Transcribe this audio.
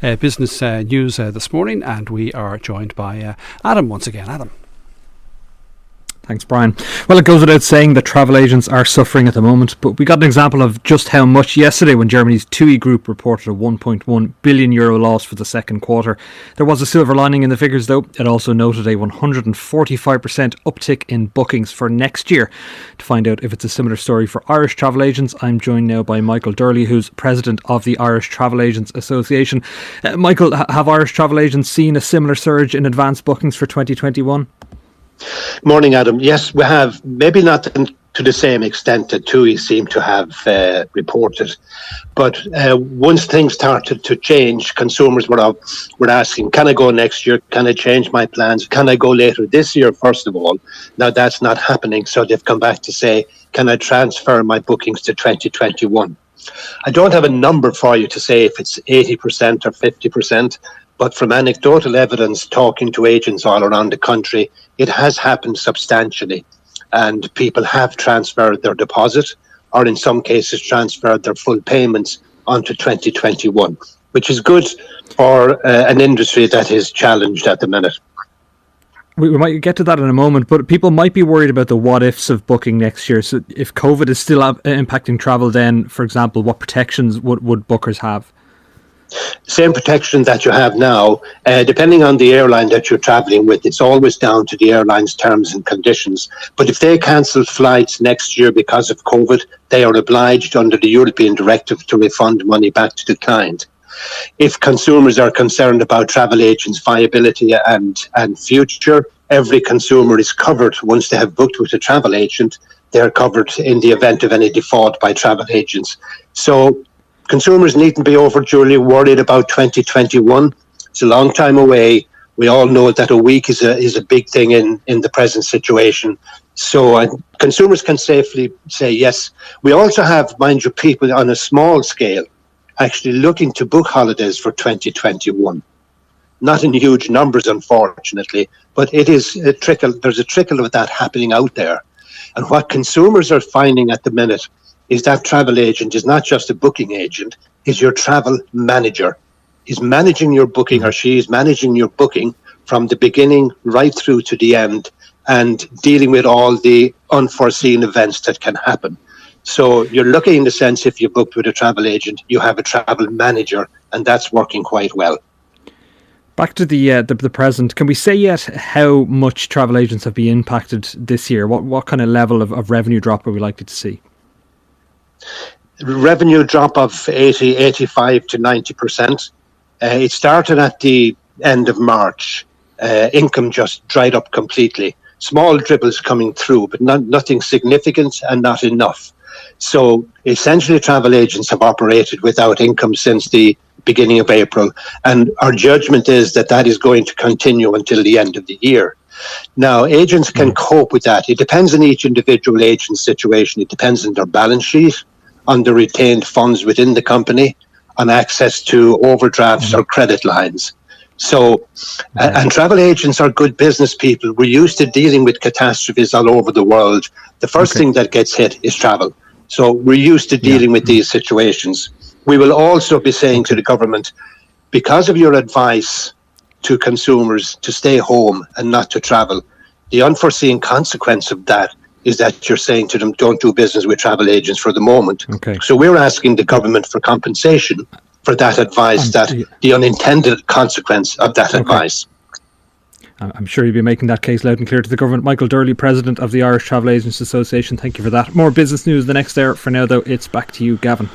business news this morning, and we are joined by Adam once again. Adam. Thanks, Brian. Well, it goes without saying that travel agents are suffering at the moment, but we got an example of just how much yesterday when Germany's TUI group reported a €1.1 billion loss for the second quarter. There was a silver lining in the figures, though. It also noted a 145% uptick in bookings for next year. To find out if it's a similar story for Irish travel agents, I'm joined now by Michael Doorley, who's president of the Irish Travel Agents Association. Michael, have Irish travel agents seen a similar surge in advance bookings for 2021? Morning, Adam. Yes, we have. Maybe not to the same extent that TUI seem to have reported. But once things started to change, consumers were asking, can I go next year? Can I change my plans? Can I go later this year, first of all? Now, that's not happening. So they've come back to say, can I transfer my bookings to 2021? I don't have a number for you to say if it's 80% or 50%. But from anecdotal evidence, talking to agents all around the country, it has happened substantially. And people have transferred their deposit, or in some cases transferred their full payments onto 2021, which is good for an industry that is challenged at the minute. We might get to that in a moment, but people might be worried about the what-ifs of booking next year. So if COVID is still impacting travel, then, for example, what protections would bookers have? Same protection that you have now, depending on the airline that you're traveling with. It's always down to the airline's terms and conditions. But if they cancel flights next year because of COVID, they are obliged under the European directive to refund money back to the client. If consumers are concerned about travel agents' viability and future, every consumer is covered once they have booked with a travel agent. They're covered in the event of any default by travel agents. So consumers needn't be overly worried about 2021. It's a long time away. We all know that a week is a big thing in the present situation. So consumers can safely say yes. We also have, mind you, people on a small scale actually looking to book holidays for 2021. Not in huge numbers, unfortunately, but it is a trickle. There's a trickle of that happening out there. And what consumers are finding at the minute is that travel agent is not just a booking agent, he's your travel manager. He's managing your booking, or she is managing your booking from the beginning right through to the end, and dealing with all the unforeseen events that can happen. So you're lucky in the sense, if you booked with a travel agent, you have a travel manager, and that's working quite well. Back to the present, can we say yet how much travel agents have been impacted this year? What kind of level of revenue drop are we likely to see? Revenue drop of 85 to 90%. It started at the end of March. Income just dried up completely. Small dribbles coming through, but nothing significant and not enough. So essentially travel agents have operated without income since the beginning of April. And our judgment is that that is going to continue until the end of the year. Now, agents can cope with that. It depends on each individual agent's situation. It depends on their balance sheet, on the retained funds within the company, on access to overdrafts or credit lines. So, and travel agents are good business people. We're used to dealing with catastrophes all over the world. The first thing that gets hit is travel. So we're used to dealing with these situations. We will also be saying to the government, because of your advice to consumers to stay home and not to travel, the unforeseen consequence of that is that you're saying to them, don't do business with travel agents for the moment. So we're asking the government for compensation for that advice, the unintended consequence of that advice. I'm sure you'll be making that case loud and clear to the government. Michael Doorley, President of the Irish Travel Agents Association, thank you for that. More business news the next hour. For now, though, it's back to you, Gavin.